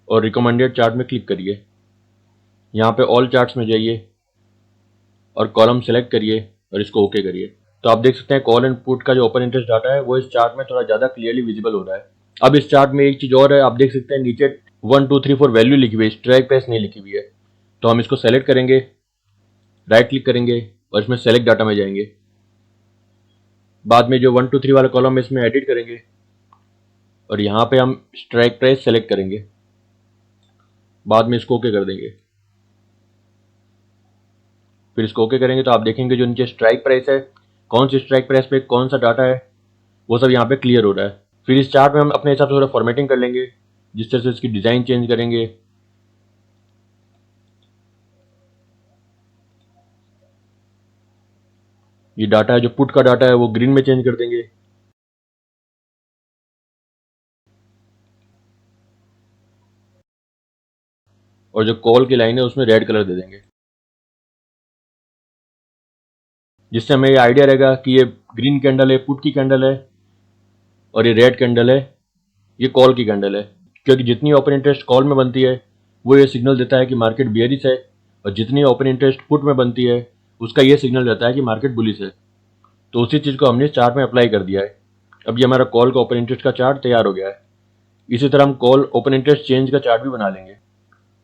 और रिकमेंडेड चार्ट में क्लिक करिए। यहाँ पे ऑल चार्ट्स में जाइए और कॉलम सेलेक्ट करिए और इसको ओके करिए। तो आप देख सकते हैं कॉल एंड पुट का जो ओपन इंटरेस्ट डाटा है वो इस चार्ट में थोड़ा ज्यादा क्लियरली विजिबल हो रहा है। अब इस चार्ट में एक चीज और है, आप देख सकते हैं नीचे 1 2 3 4 वैल्यू लिखी हुई है, स्ट्राइक प्राइस नहीं लिखी हुई है। तो हम इसको सेलेक्ट करेंगे, राइट क्लिक करेंगे और इसमें सेलेक्ट डाटा में जाएंगे। बाद में जो 1 2 3 वाला कॉलम है इसमें एडिट करेंगे और यहाँ पे हम स्ट्राइक प्राइस सेलेक्ट करेंगे, बाद में इसको ओके कर देंगे। फिर इसको ओके करेंगे तो आप देखेंगे जो नीचे स्ट्राइक प्राइस है, कौन सी स्ट्राइक प्राइस पे कौन सा डाटा है वो सब यहाँ पे क्लियर हो रहा है। फिर इस चार्ट में हम अपने हिसाब से थोड़ा फॉर्मेटिंग कर लेंगे, जिस तरह से इसकी डिजाइन चेंज करेंगे। ये डाटा है जो पुट का डाटा है वो ग्रीन में चेंज कर देंगे, और जो कॉल की लाइन है उसमें रेड कलर दे देंगे, जिससे हमें ये आइडिया रहेगा कि ये ग्रीन कैंडल है पुट की कैंडल है और ये रेड कैंडल है ये कॉल की कैंडल है। क्योंकि जितनी ओपन इंटरेस्ट कॉल में बनती है वो ये सिग्नल देता है कि मार्केट बियरिश है, और जितनी ओपन इंटरेस्ट पुट में बनती है उसका ये सिग्नल रहता है कि मार्केट बुलिश है। तो उसी चीज को हमने चार्ट में अप्लाई कर दिया है। अब ये हमारा कॉल का ओपन इंटरेस्ट का चार्ट तैयार हो गया है। इसी तरह हम कॉल ओपन इंटरेस्ट चेंज का चार्ट भी बना लेंगे।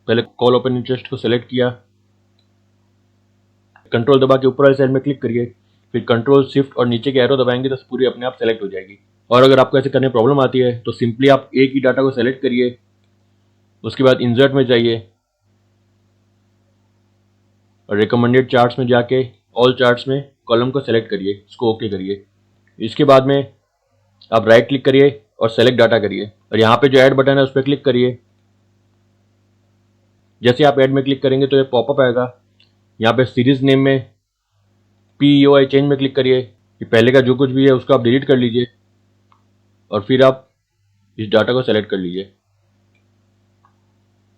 पहले कॉल ओपन इंटरेस्ट को सेलेक्ट किया, कंट्रोल दबा के ऊपर वाली साइड में क्लिक करिए, फिर कंट्रोल शिफ्ट और नीचे के एरो दबाएंगे तो पूरी अपने आप सेलेक्ट हो जाएगी। और अगर आपको ऐसे करने में प्रॉब्लम आती है तो सिंपली आप एक ही डाटा को सेलेक्ट करिए, उसके बाद इंसर्ट में जाइए और रिकमेंडेड चार्ट्स में जाके ऑल चार्ट्स में कॉलम को सेलेक्ट करिए, इसको ओके करिए। इसके बाद में आप राइट क्लिक करिए और सेलेक्ट डाटा करिए और यहाँ पे जो ऐड बटन है उस पर क्लिक करिए जैसे आप ऐड में क्लिक करेंगे तो ये पॉपअप आएगा। यहाँ पे सीरीज नेम में PEOI चेंज में क्लिक करिए। ये पहले का जो कुछ भी है उसको आप डिलीट कर लीजिए और फिर आप इस डाटा को सेलेक्ट कर लीजिए।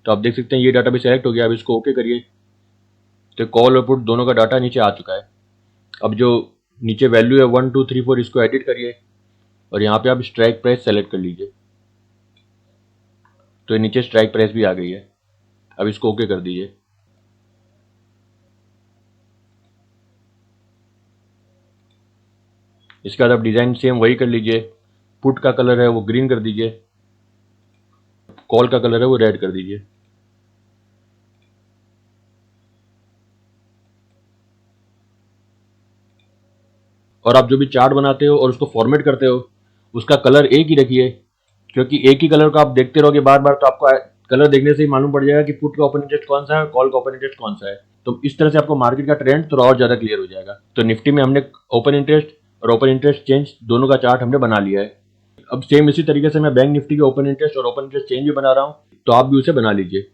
तो आप देख सकते हैं ये डाटा भी सेलेक्ट हो गया। अब इसको ओके करिए तो कॉल और पुट दोनों का डाटा नीचे आ चुका है। अब जो नीचे वैल्यू है 1 2 3 4 इसको एडिट करिए और यहाँ पे आप स्ट्राइक प्राइस सेलेक्ट कर लीजिए। तो ये नीचे स्ट्राइक प्राइस भी आ गई है। अब इसको ओके कर दीजिए। इसके बाद आप डिज़ाइन सेम वही कर लीजिए। पुट का कलर है वो ग्रीन कर दीजिए, कॉल का कलर है वो रेड कर दीजिए। और आप जो भी चार्ट बनाते हो और उसको फॉर्मेट करते हो उसका कलर एक ही रखिए, क्योंकि एक ही कलर को आप देखते रहोगे बार बार तो आपको कलर देखने से ही मालूम पड़ जाएगा कि पुट का ओपन इंटरेस्ट कौन सा है और कॉल का ओपन इंटरेस्ट कौन सा है। तो इस तरह से आपको मार्केट का ट्रेंड थोड़ा और ज़्यादा क्लियर हो जाएगा। तो निफ्टी में हमने ओपन इंटरेस्ट और ओपन इंटरेस्ट चेंज दोनों का चार्ट हमने बना लिया है। अब सेम इसी तरीके से मैं बैंक निफ्टी के ओपन इंटरेस्ट और ओपन इंटरेस्ट चेंज भी बना रहा हूँ, तो आप भी उसे बना लीजिए।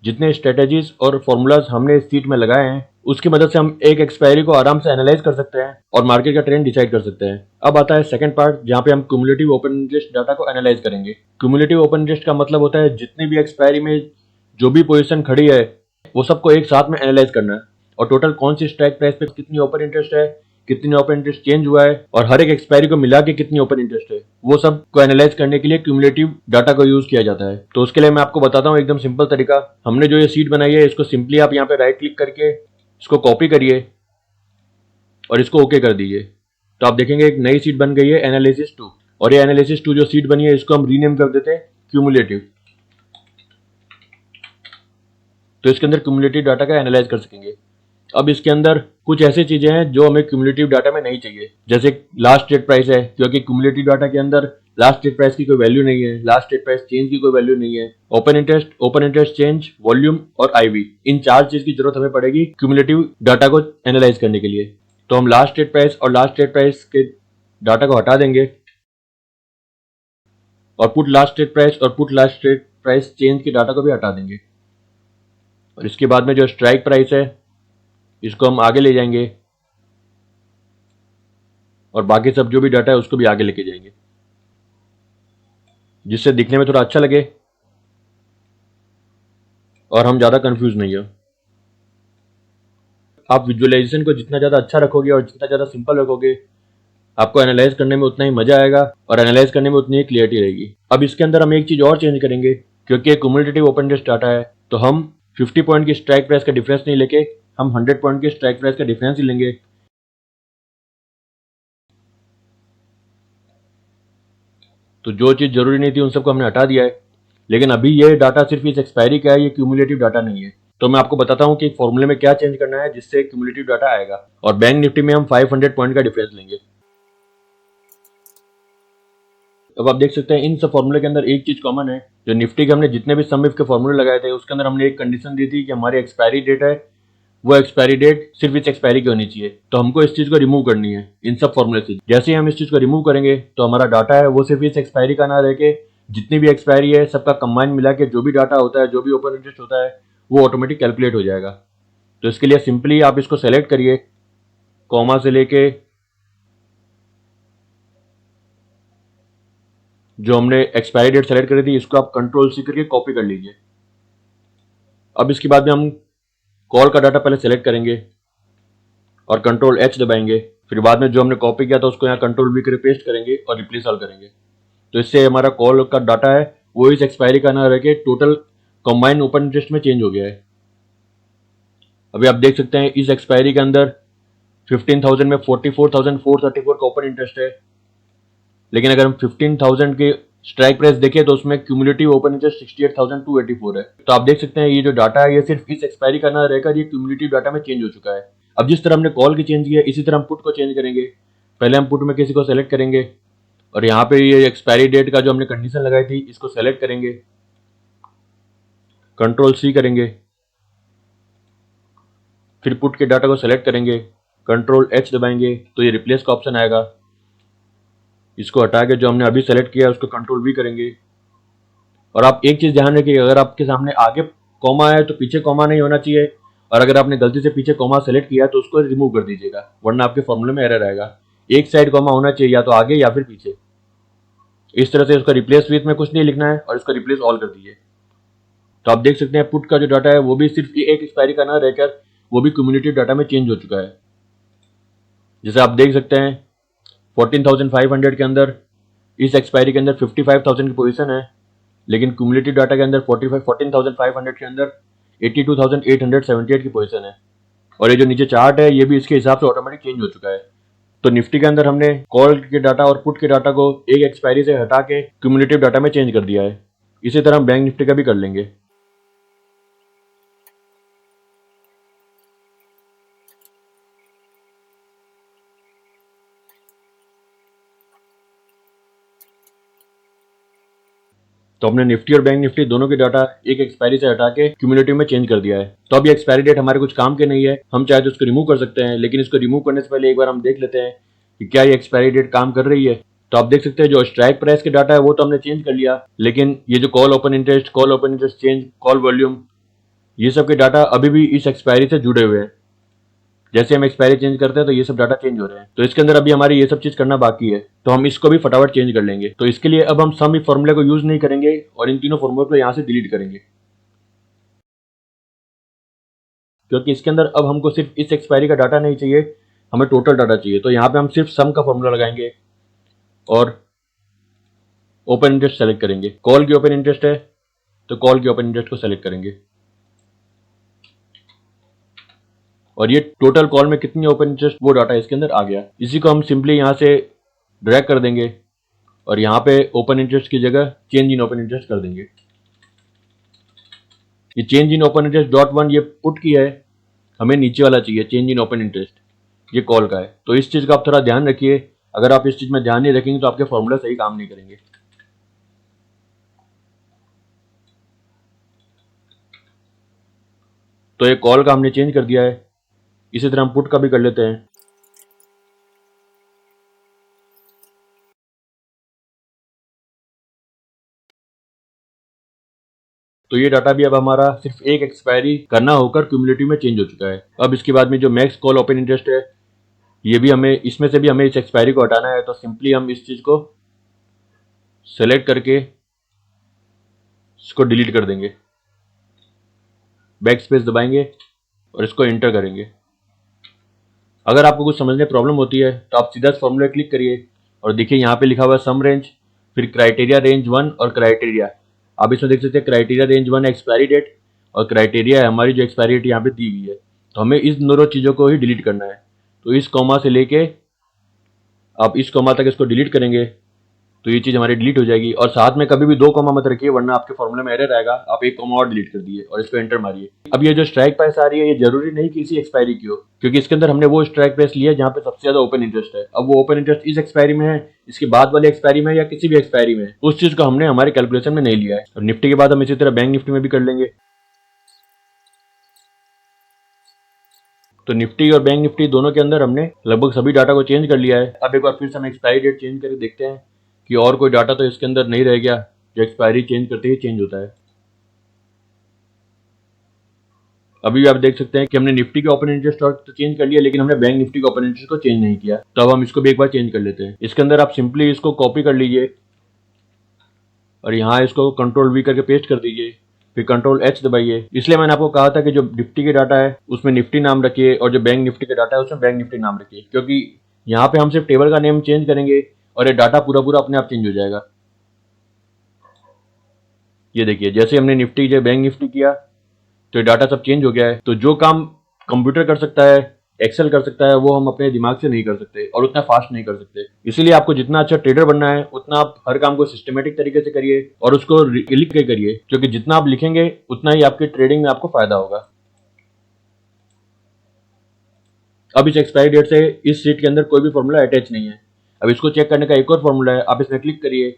जितने स्ट्रेटेजीज और फॉर्मूलाज हमने इस सीट में लगाए हैं उसकी मदद से हम एक एक्सपायरी को आराम से एनालाइज कर सकते हैं और मार्केट का ट्रेंड डिसाइड कर सकते हैं। अब आता है सेकंड पार्ट जहां पे हम क्यूमुलेटिव ओपन इंटरेस्ट डाटा को एनालाइज करेंगे। क्यूमुलेटिव ओपन इंटरेस्ट का मतलब होता है जितनी भी एक्सपायरी में जो भी पोजीशन खड़ी है वो सबको एक साथ में एनालाइज करना है और टोटल कौन सी स्ट्राइक प्राइस पे कितनी ओपन इंटरेस्ट है, कितनी ओपन इंटरेस्ट चेंज हुआ है और हर एक एक्सपायरी को मिला के कितनी ओपन इंटरेस्ट है, वो सब को एनालाइज करने के लिए क्यूमुलेटिव डाटा को यूज किया जाता है। तो उसके लिए मैं आपको बताता हूँ एकदम सिंपल तरीका। हमने जो ये सीट बनाई है इसको सिंपली आप यहाँ पे राइट क्लिक करके इसको कॉपी करिए और इसको ओके कर दीजिए। तो आप देखेंगे एक नई सीट बन गई है एनालिसिस 2, और ये एनालिसिस 2 जो सीट बनी है इसको हम रीनेम कर देते हैं क्यूमुलेटिव। तो इसके अंदर क्यूमुलेटिव डाटा का एनालाइज कर सकेंगे। अब इसके अंदर कुछ ऐसी चीजें हैं जो हमें क्यूमुलेटिव डाटा में नहीं चाहिए, जैसे लास्ट ट्रेड प्राइस है, क्योंकि क्यूमुलेटिव डाटा के अंदर लास्ट ट्रेड प्राइस की कोई वैल्यू नहीं है, लास्ट ट्रेड प्राइस चेंज की कोई वैल्यू नहीं है। ओपन इंटरेस्ट चेंज, वॉल्यूम और IV, इन 4 चीज की जरूरत हमें पड़ेगी क्यूमुलेटिव डाटा को एनालाइज करने के लिए। तो हम लास्ट ट्रेड प्राइस और लास्ट ट्रेड प्राइस के डाटा को हटा देंगे और पुट लास्ट ट्रेड प्राइस और put last trade price change के डाटा को भी हटा देंगे। और इसके बाद में जो स्ट्राइक प्राइस है इसको हम आगे ले जाएंगे और बाकी सब जो भी डाटा है उसको भी आगे लेके जाएंगे, जिससे दिखने में थोड़ा अच्छा लगे और हम ज़्यादा कंफ्यूज नहीं हो। आप विजुअलाइजेशन को जितना ज़्यादा अच्छा रखोगे और जितना ज़्यादा सिंपल रखोगे आपको एनालाइज करने में उतना ही मजा आएगा और एनालाइज करने में उतनी ही क्लियरिटी रहेगी। अब इसके अंदर हम एक चीज़ और चेंज करेंगे, क्योंकि क्यूमुलेटिव ओपन इंटरेस्ट डाटा है तो हम 50 पॉइंट की स्ट्राइक प्राइस का डिफरेंस नहीं लेके हम 100 पॉइंट की स्ट्राइक प्राइस का डिफरेंस ही लेंगे। तो जो चीज़ जरूरी नहीं थी उन सबको हमने हटा दिया है, लेकिन अभी ये डाटा सिर्फ इस एक्सपायरी का है, ये क्यूमुलेटिव डाटा नहीं है। तो मैं आपको बताता हूँ कि फॉर्मूले में क्या चेंज करना है जिससे क्यूमुलेटिव डाटा आएगा। और बैंक निफ्टी में हम 500 पॉइंट का डिफरेंस लेंगे। अब आप देख सकते हैं इन सब फॉर्मूले के अंदर एक चीज कॉमन है, जो निफ्टी के हमने जितने भी सम इफ के फॉर्मूले लगाए थे उसके अंदर हमने एक कंडीशन दी थी कि हमारी एक्सपायरी डेट है वो एक्सपायरी डेट सिर्फ इस एक्सपायरी की होनी चाहिए। तो हमको इस चीज को रिमूव करनी है इन सब फॉर्मूले से। जैसे ही हम इस चीज को रिमूव करेंगे तो हमारा डाटा है वो सिर्फ इस एक्सपायरी का ना रह के जितनी भी एक्सपायरी है सबका कंबाइन मिला के जो भी डाटा होता है, जो भी ओपन इंटरेस्ट होता है वो ऑटोमेटिक कैलकुलेट हो जाएगा। तो इसके लिए सिंपली आप इसको सेलेक्ट करिए, कॉमा से लेके जो हमने एक्सपायरी डेट सेलेक्ट करी थी इसको आप Ctrl+C करके कॉपी कर लीजिए। अब इसके बाद में हम कॉल का डाटा पहले सेलेक्ट करेंगे और Ctrl+H दबाएंगे, फिर बाद में जो हमने कॉपी किया था उसको यहाँ Ctrl+V करके पेस्ट करेंगे और रिप्लेस ऑल करेंगे। तो इससे हमारा कॉल का डाटा है वो इस एक्सपायरी का ना रह के टोटल कंबाइंड ओपन इंटरेस्ट में चेंज हो गया है। अभी आप देख सकते हैं इस एक्सपायरी के अंदर 15,000 में 44,434 का ओपन इंटरेस्ट है, लेकिन अगर हम 15,000 के स्ट्राइक प्राइस देखें तो उसमें क्यूमुलेटिव ओपन इंटरेस्ट 68,284 है। तो आप देख सकते हैं ये जो डाटा है ये सिर्फ इस एक्सपायरी का ना रहकर ये क्यूमुलेटिव डाटा में चेंज हो चुका है। अब जिस तरह हमने कॉल की चेंज किया इसी तरह हम पुट को चेंज करेंगे। पहले हम पुट में किसी को सेलेक्ट करेंगे और यहाँ पे ये एक्सपायरी डेट का जो हमने कंडीशन लगाई थी इसको सेलेक्ट करेंगे, Ctrl+C करेंगे, फिर पुट के डाटा को सेलेक्ट करेंगे, Ctrl+H दबाएंगे तो ये रिप्लेस का ऑप्शन आएगा। इसको हटा के जो हमने अभी सेलेक्ट किया उसको Ctrl+V करेंगे। और आप एक चीज ध्यान रखिए, अगर आपके सामने आगे कॉमा है तो पीछे कॉमा नहीं होना चाहिए, और अगर आपने गलती से पीछे कॉमा सेलेक्ट किया तो उसको रिमूव कर दीजिएगा, वरना आपके फॉर्मूले में एरर आएगा। एक साइड कॉमा होना चाहिए, या तो आगे या फिर पीछे। इस तरह से उसका रिप्लेस विथ में कुछ नहीं लिखना है और इसका रिप्लेस ऑल कर दीजिए। तो आप देख सकते हैं पुट का जो डाटा है वो भी सिर्फ एक एक्सपायरी का ना रहकर वो भी क्यूमुलेटिव डाटा में चेंज हो चुका है। जैसे आप देख सकते हैं 14,500 के अंदर इस एक्सपायरी के अंदर 55,000 की पोजीशन है, लेकिन क्यूमुलेटिव डाटा के अंदर 14,500 के अंदर 82,878 की पोजीशन है। और ये जो नीचे चार्ट है ये भी इसके हिसाब से ऑटोमेटिक चेंज हो चुका है। तो निफ्टी के अंदर हमने कॉल के डाटा और पुट के डाटा को एक एक्सपायरी से हटा के क्यूमुलेटिव डाटा में चेंज कर दिया है। इसी तरह हम बैंक निफ्टी का भी कर लेंगे। तो हमने निफ्टी और बैंक निफ्टी दोनों के डाटा एक एक्सपायरी से हटा के क्यूमुलेटिव में चेंज कर दिया है। तो अब ये एक्सपायरी डेट हमारे कुछ काम के नहीं है, हम चाहे तो इसको रिमूव कर सकते हैं, लेकिन इसको रिमूव करने से पहले एक बार हम देख लेते हैं कि क्या ये एक्सपायरी डेट काम कर रही है। तो आप देख सकते हैं जो स्ट्राइक प्राइस के डाटा है वो तो हमने चेंज कर लिया, लेकिन ये जो call open interest change, call volume, ये सब के डाटा अभी भी इस एक्सपायरी से जुड़े हुए हैं। जैसे हम एक्सपायरी चेंज करते हैं तो ये सब डाटा चेंज हो रहे हैं। तो इसके अंदर अभी हमारी ये सब चीज करना बाकी है, तो हम इसको भी फटाफट चेंज कर लेंगे। तो इसके लिए अब हम सम इफ फॉर्मूले को यूज नहीं करेंगे और इन तीनों फॉर्मूले को यहाँ से डिलीट करेंगे, क्योंकि इसके अंदर अब हमको सिर्फ इस एक्सपायरी का डाटा नहीं चाहिए, हमें टोटल डाटा चाहिए। तो यहाँ पे हम सिर्फ सम का फॉर्मूला लगाएंगे और ओपन इंटरेस्ट सेलेक्ट करेंगे। कॉल की ओपन इंटरेस्ट है तो कॉल की ओपन इंटरेस्ट को सेलेक्ट करेंगे, और ये टोटल कॉल में कितनी ओपन इंटरेस्ट वो डाटा इसके अंदर आ गया। इसी को हम सिंपली यहाँ से ड्रैग कर देंगे और यहाँ पे ओपन इंटरेस्ट की जगह चेंज इन ओपन इंटरेस्ट कर देंगे। ये change in open interest dot one ये पुट की है, हमें नीचे वाला चाहिए चेंज इन ओपन इंटरेस्ट, ये कॉल का है। तो इस चीज का आप थोड़ा ध्यान रखिए, अगर आप इस चीज में ध्यान नहीं रखेंगे तो आपके फॉर्मूला सही काम नहीं करेंगे। तो ये कॉल का हमने चेंज कर दिया है, इसी तरह हम पुट का भी कर लेते हैं। तो ये डाटा भी अब हमारा सिर्फ एक एक्सपायरी करना होकर क्यूमुलेटिव में चेंज हो चुका है। अब इसके बाद में जो मैक्स कॉल ओपन इंटरेस्ट है ये भी हमें, इसमें से भी हमें इस एक्सपायरी को हटाना है। तो सिंपली हम इस चीज को सेलेक्ट करके इसको डिलीट कर देंगे, बैक स्पेस दबाएंगे और इसको एंटर करेंगे। अगर आपको कुछ समझने में प्रॉब्लम होती है तो आप सीधा फॉर्मूला क्लिक करिए और देखिए यहाँ पे लिखा हुआ है सम रेंज, फिर क्राइटेरिया रेंज 1 और क्राइटेरिया। आप इसमें देख सकते हैं क्राइटेरिया रेंज 1 है एक्सपायरी डेट और क्राइटेरिया है हमारी जो एक्सपायरी डेट यहाँ पे दी हुई है। तो हमें इस दोनों चीज़ों को ही डिलीट करना है। तो इस कॉमा से लेके आप इस कॉमा तक इसको डिलीट करेंगे तो ये चीज़ हमारी डिलीट हो जाएगी। और साथ में कभी भी दो कॉमा मत रखिए, वरना आपके फॉर्मूले में एरर आएगा। आप एक कॉमा और डिलीट कर दिए और इसको एंटर मारिए। अब ये जो स्ट्राइक प्राइस आ रही है ये जरूरी नहीं कि इसी एक्सपायरी की हो, क्योंकि इसके अंदर हमने वो स्ट्राइक प्राइस लिया है जहाँ पे सबसे ज्यादा ओपन इंटरेस्ट है। अब वो ओपन इंटरेस्ट इस एक्सपायरी में है, इसके बाद वाले एक्सपायरी में, या किसी भी एक्सपायरी में, उस चीज को हमने हमारे कैलकुलेशन में नहीं लिया है। और निफ्टी के बाद हम इसी तरह बैंक निफ्टी में भी कर लेंगे। तो निफ्टी और बैंक निफ्टी दोनों के अंदर हमने लगभग सभी डाटा को चेंज कर लिया है। अब एक बार फिर से हम एक्सपायरी डेट चेंज करके देखते हैं कि और कोई डाटा तो इसके अंदर नहीं रह गया जो एक्सपायरी चेंज करते ही चेंज होता है। अभी भी आप देख सकते हैं कि हमने निफ्टी के ओपन इंटरेस्ट तो चेंज कर लिया, लेकिन हमने बैंक निफ्टी के ओपन इंटरेस्ट को चेंज नहीं किया। तो अब हम इसको भी एक बार चेंज कर लेते हैं। इसके अंदर आप सिंपली इसको कॉपी कर लीजिए और यहाँ इसको कंट्रोल वी करके पेस्ट कर दीजिए, फिर कंट्रोल एच दबाइए। इसलिए मैंने आपको कहा था कि जो निफ्टी के डाटा है उसमें निफ्टी नाम रखिए और जो बैंक निफ्टी के डाटा है उसमें बैंक निफ्टी नाम रखिए, क्योंकि यहाँ पे हम सिर्फ टेबल का नेम चेंज करेंगे और ये डाटा पूरा पूरा अपने आप चेंज हो जाएगा। ये देखिए जैसे हमने निफ्टी जो बैंक निफ्टी किया तो डाटा सब चेंज हो गया है। तो जो काम कंप्यूटर कर सकता है, एक्सेल कर सकता है, वो हम अपने दिमाग से नहीं कर सकते और उतना फास्ट नहीं कर सकते। इसीलिए आपको जितना अच्छा ट्रेडर बनना है उतना आप हर काम को सिस्टमेटिक तरीके से करिए और उसको लिख के करिए, क्योंकि जितना आप लिखेंगे उतना ही आपके ट्रेडिंग में आपको फायदा होगा। अब इस एक्सपायरी डेट से इस शीट के अंदर कोई भी फॉर्मूला अटैच नहीं है। अब इसको चेक करने का एक और फॉर्मूला है, आप इसमें क्लिक करिए,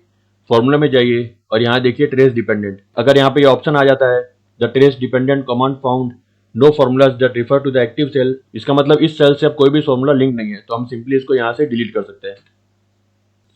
फॉर्मूला में जाइए और यहाँ देखिए ट्रेस डिपेंडेंट। अगर यहाँ पे ये ऑप्शन आ जाता है the trace dependent command found no formulas that refer to the active cell, इसका मतलब इस सेल से अब कोई भी फॉर्मूला लिंक नहीं है। तो हम सिंपली इसको यहाँ से डिलीट कर सकते हैं।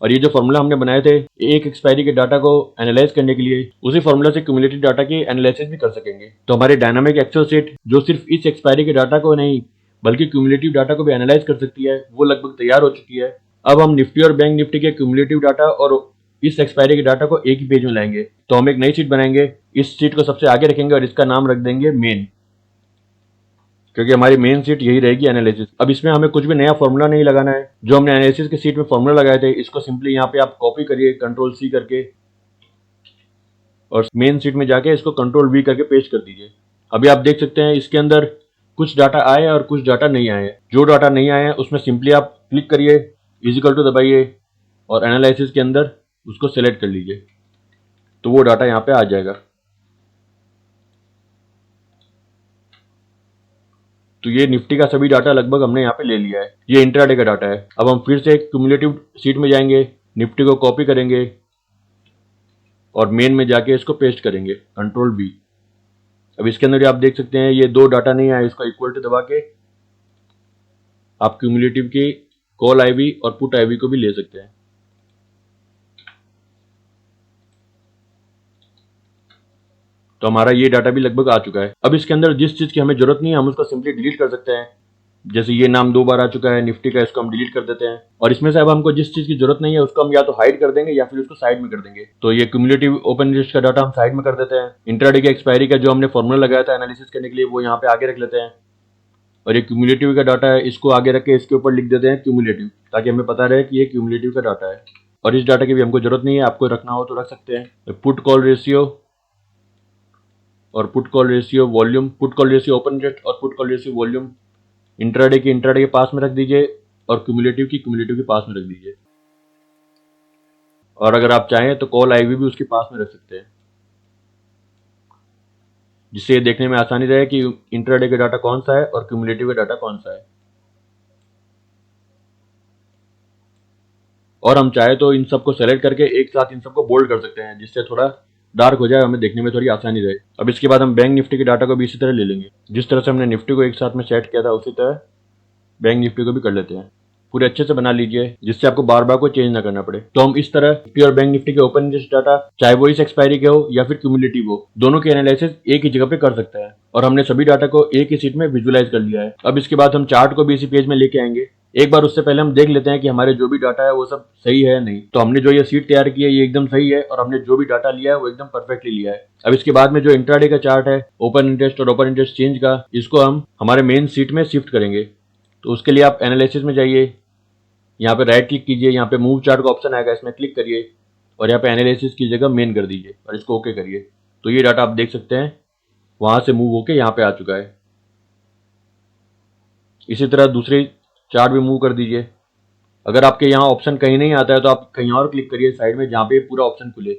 और ये जो फॉर्मूला हमने बनाए थे एक एक्सपायरी के डाटा को एनालाइज करने के लिए, उसी फॉर्मूला से क्यूमुलेटिव डाटा की एनालिसिस भी कर सकेंगे। तो हमारी डायनामिक एक्सेल शीट जो सिर्फ इस एक्सपायरी के डाटा को नहीं बल्कि क्यूमुलेटिव डाटा को भी एनालाइज कर सकती है, वो लगभग तैयार हो चुकी है। अब हम निफ्टी और बैंक निफ्टी के क्यूमुलेटिव डाटा और इस एक्सपायरी के डाटा को एक ही पेज में लाएंगे। तो हम एक नई शीट बनाएंगे, इस शीट को सबसे आगे रखेंगे और इसका नाम रख देंगे मेन, क्योंकि हमारी मेन सीट यही रहेगी एनालिसिस। अब इसमें हमें कुछ भी नया फॉर्मूला नहीं लगाना है। जो हमने एनालिसिस की सीट में फॉर्मूला लगाए थे इसको सिंपली यहाँ पे आप कॉपी करिए Ctrl+C करके और मेन सीट में जाके इसको Ctrl+V करके पेस्ट कर दीजिए। अभी आप देख सकते हैं इसके अंदर कुछ डाटा आए और कुछ डाटा नहीं आए। जो डाटा नहीं आए हैं उसमें सिंपली आप क्लिक करिए, = दबाइए और एनालिसिस के अंदर उसको सेलेक्ट कर लीजिए, तो वो डाटा यहाँ पे आ जाएगा। तो ये निफ्टी का सभी डाटा लगभग हमने यहाँ पे ले लिया है। ये इंट्राडे का डाटा है। अब हम फिर से क्यूमुलेटिव सीट में जाएंगे, निफ्टी को कॉपी करेंगे और मेन में जाके इसको पेस्ट करेंगे Ctrl+V। अब इसके अंदर आप देख सकते हैं ये दो डाटा नहीं आए, इसको इक्वल टू दबा के आप क्यूमुलेटिव की कॉल आईवी और पुट आईवी को भी ले सकते हैं। तो हमारा ये डाटा भी लगभग आ चुका है। अब इसके अंदर जिस चीज की हमें जरूरत नहीं है हम उसको सिंपली डिलीट कर सकते हैं। जैसे ये नाम 2 बार आ चुका है निफ्टी का, इसको हम डिलीट कर देते हैं। और इसमें से अब हमको जिस चीज की जरूरत नहीं है उसको हम या तो हाइड कर देंगे या फिर उसको साइड में कर देंगे। तो ये क्यूमुलेटिव ओपन इंटरेस्ट का डाटा हम साइड में कर देते हैं। इंट्राडे के एक्सपायरी का जो हमने फॉर्मूला लगाया था एनालिसिस करने के लिए वो यहाँ पे आगे रख लेते हैं। और ये क्यूमुलेटिव का डाटा है, इसको आगे रख के इसके ऊपर लिख देते हैं क्यूमुलेटिव, ताकि हमें पता रहे कि ये क्यूमुलेटिव का डाटा है। और इस डाटा की भी हमको जरूरत नहीं है, आपको रखना हो तो रख सकते हैं। पुट कॉल रेशियो और put call ratio volume, put call ratio open interest और put call ratio volume intraday के पास में रख दीजिए और क्यूमुलेटिव के पास में रख दीजिए। और अगर आप चाहें तो कॉल आईवी भी उसके पास में रख सकते हैं, जिससे ये देखने में आसानी रहे कि इंट्राडे का डाटा कौन सा है और क्यूमुलेटिव का डाटा कौन सा है। और हम चाहे तो इन सबको सेलेक्ट करके एक साथ इन सबको बोल्ड कर सकते हैं, जिससे थोड़ा डार्क हो जाए, हमें देखने में थोड़ी आसानी रहे। अब इसके बाद हम बैंक निफ्टी के डाटा को भी इसी तरह ले लेंगे। जिस तरह से हमने निफ्टी को एक साथ में सेट किया था उसी तरह बैंक निफ्टी को भी कर लेते हैं। पूरे अच्छे से बना लीजिए जिससे आपको बार बार कोई चेंज ना करना पड़े। तो हम इस तरह निफ्टी और बैंक निफ्टी के ओपन इंटरेस्ट डाटा, चाहे वो इस एक्सपायरी के हो या फिर क्यूमुलेटिव हो, दोनों के एनालिसिस एक ही जगह पे कर सकते हैं। और हमने सभी डाटा को एक ही सीट में विजुअलाइज कर लिया है। अब इसके बाद हम चार्ट को भी इसी पेज में लेके आएंगे। एक बार उससे पहले हम देख लेते हैं कि हमारे जो भी डाटा है वो सब सही है या नहीं। तो हमने जो ये सीट तैयार की है ये एकदम सही है और हमने जो भी डाटा लिया है वो एकदम परफेक्टली लिया है। अब इसके बाद में जो इंट्राडे का चार्ट है ओपन इंटरेस्ट और ओपन इंटरेस्ट चेंज का, इसको हम हमारे मेन सीट में शिफ्ट करेंगे। तो उसके लिए आप एनालिसिस में जाइए, यहाँ पे राइट क्लिक कीजिए, यहाँ पे मूव चार्ट का ऑप्शन आएगा, इसमें क्लिक करिए और यहाँ पे एनालिसिस की जगह मेन कर दीजिए और इसको ओके करिए। तो ये डाटा आप देख सकते हैं वहां से मूव होके यहाँ पे आ चुका है। इसी तरह दूसरे चार्ट भी मूव कर दीजिए। अगर आपके यहाँ ऑप्शन कहीं नहीं आता है तो आप कहीं और क्लिक करिए साइड में जहाँ पे पूरा ऑप्शन खुले,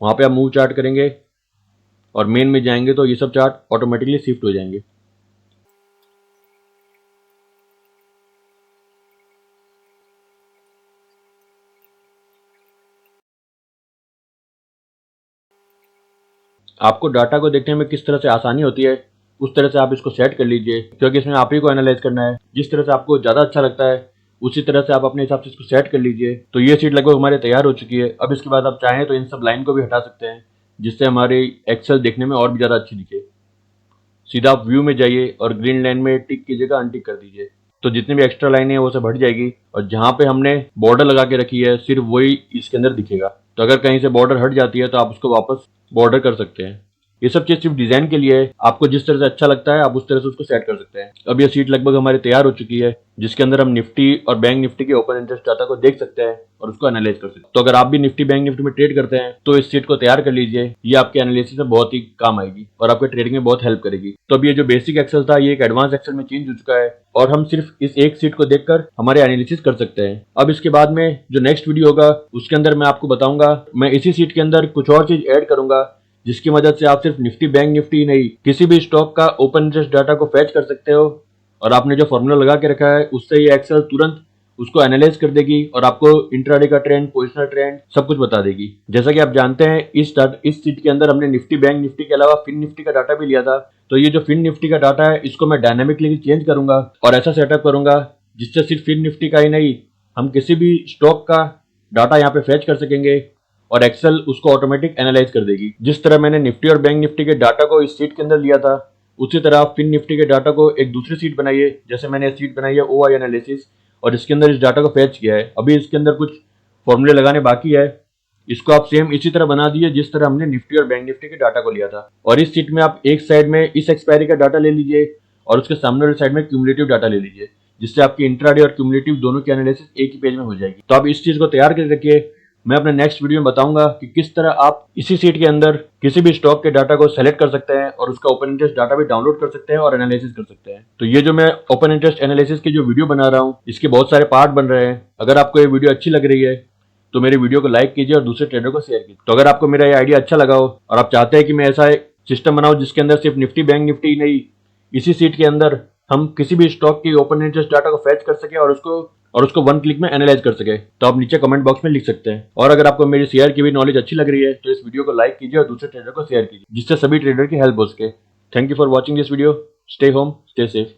वहां पे आप मूव चार्ट करेंगे और मेन में जाएंगे तो ये सब चार्ट ऑटोमेटिकली शिफ्ट हो जाएंगे। आपको डाटा को देखने में किस तरह से आसानी होती है उस तरह से आप इसको सेट कर लीजिए, क्योंकि इसमें आप ही को एनालाइज करना है। जिस तरह से आपको ज़्यादा अच्छा लगता है उसी तरह से आप अपने हिसाब से इसको सेट कर लीजिए। तो ये सीट लगभग हमारे तैयार हो चुकी है। अब इसके बाद आप चाहें तो इन सब लाइन को भी हटा सकते हैं, जिससे हमारी एक्सेल देखने में और भी ज़्यादा अच्छी दिखे। सीधा आप व्यू में जाइए और ग्रीन लाइन में टिक की जगह अनटिक कर दीजिए, तो जितनी भी एक्स्ट्रा लाइनें हैं वो सब हट जाएगी और जहाँ पे हमने बॉर्डर लगा के रखी है सिर्फ वही इसके अंदर दिखेगा। तो अगर कहीं से बॉर्डर हट जाती है तो आप उसको वापस बॉर्डर कर सकते हैं। ये सब चीज सिर्फ डिजाइन के लिए है, आपको जिस तरह से अच्छा लगता है आप उस तरह से उसको सेट कर सकते हैं। अब ये सीट लगभग हमारी तैयार हो चुकी है, जिसके अंदर हम निफ्टी और बैंक निफ्टी के ओपन इंटरेस्ट डाटा को देख सकते हैं और उसको एनालाइज कर सकते हैं। तो अगर आप भी निफ्टी बैंक निफ्टी में ट्रेड करते हैं तो इस सीट को तैयार कर लीजिए, ये आपके एनालिसिस में बहुत ही काम आएगी और आपके ट्रेडिंग में बहुत हेल्प करेगी। तो अब ये जो बेसिक एक्सेल था ये एक एडवांस एक्सेल में चेंज हो चुका है और हम सिर्फ इस एक सीट को देखकर हमारे एनालिसिस कर सकते हैं। अब इसके बाद में जो नेक्स्ट वीडियो होगा उसके अंदर मैं आपको बताऊंगा, मैं इसी सीट के अंदर कुछ और चीज ऐड करूंगा जिसकी मदद से आप सिर्फ निफ्टी बैंक निफ्टी नहीं किसी भी स्टॉक का ओपन इंटरेस्ट डाटा को फैच कर सकते हो और आपने जो फॉर्मूला लगा के रखा है उससे ये एक्सेल तुरंत उसको एनालाइज कर देगी और आपको इंट्राडे का ट्रेंड, पोजिशनल ट्रेंड सब कुछ बता देगी। जैसा कि आप जानते हैं इस सीट के अंदर हमने निफ्टी बैंक निफ्टी के अलावा फिन निफ्टी का डाटा भी लिया था। तो ये जो फिन निफ्टी का डाटा है इसको मैं डायनामिकली चेंज करूंगा और ऐसा सेटअप करूंगा जिससे सिर्फ फिन निफ्टी का ही नहीं हम किसी भी स्टॉक का डाटा यहाँ पे फेच कर सकेंगे और एक्सेल उसको ऑटोमेटिक एनालाइज कर देगी। जिस तरह मैंने निफ्टी और बैंक निफ्टी के डाटा को इस सीट के अंदर लिया था, उसी तरह आप फिन निफ्टी के डाटा को एक दूसरी सीट बनाइए। जैसे मैंने सीट बनाई है OI एनालिसिस और इसके अंदर इस डाटा को फेच किया है। अभी इसके अंदर कुछ फॉर्मूले लगाने बाकी है। इसको आप सेम इसी तरह बना दिए जिस तरह हमने निफ्टी और बैंक निफ्टी के डाटा को लिया था। और इस सीट में आप एक साइड में इस एक्सपायरी का डाटा ले लीजिए और उसके सामने वाली साइड में क्यूमुलेटिव डाटा ले लीजिए, जिससे आपकी इंट्राडे और क्यूमुलेटिव दोनों की एनालिसिस एक ही पेज में हो जाएगी। तो आप इस चीज को तैयार करके रखिए। मैं अपने नेक्स्ट वीडियो में बताऊंगा कि किस तरह आप इसी सीट के अंदर किसी भी स्टॉक के डाटा को सेलेक्ट कर सकते हैं और उसका ओपन इंटरेस्ट डाटा भी डाउनलोड कर सकते हैं और एनालिसिस कर सकते हैं। तो ये जो मैं ओपन इंटरेस्ट एनालिसिस की जो वीडियो बना रहा हूँ, इसके बहुत सारे पार्ट बन रहे हैं। अगर आपको ये वीडियो अच्छी लग रही है तो मेरे वीडियो को लाइक कीजिए और दूसरे ट्रेडर को शेयर कीजिए। तो अगर आपको मेरा ये आइडिया अच्छा लगा हो और आप चाहते हैं कि मैं ऐसा एक सिस्टम बनाऊं जिसके अंदर सिर्फ निफ्टी बैंक निफ्टी नहीं, इसी सीट के अंदर हम किसी भी स्टॉक की ओपन इंटरेस्ट डाटा को फेच कर सके और उसको वन क्लिक में एनालाइज कर सके, तो आप नीचे कमेंट बॉक्स में लिख सकते हैं। और अगर आपको मेरी शेयर की हुई नॉलेज अच्छी लग रही है तो इस वीडियो को लाइक कीजिए और दूसरे ट्रेडर को शेयर कीजिए, जिससे सभी ट्रेडर की हेल्प हो सके। Thank you for watching this video. Stay home, stay safe.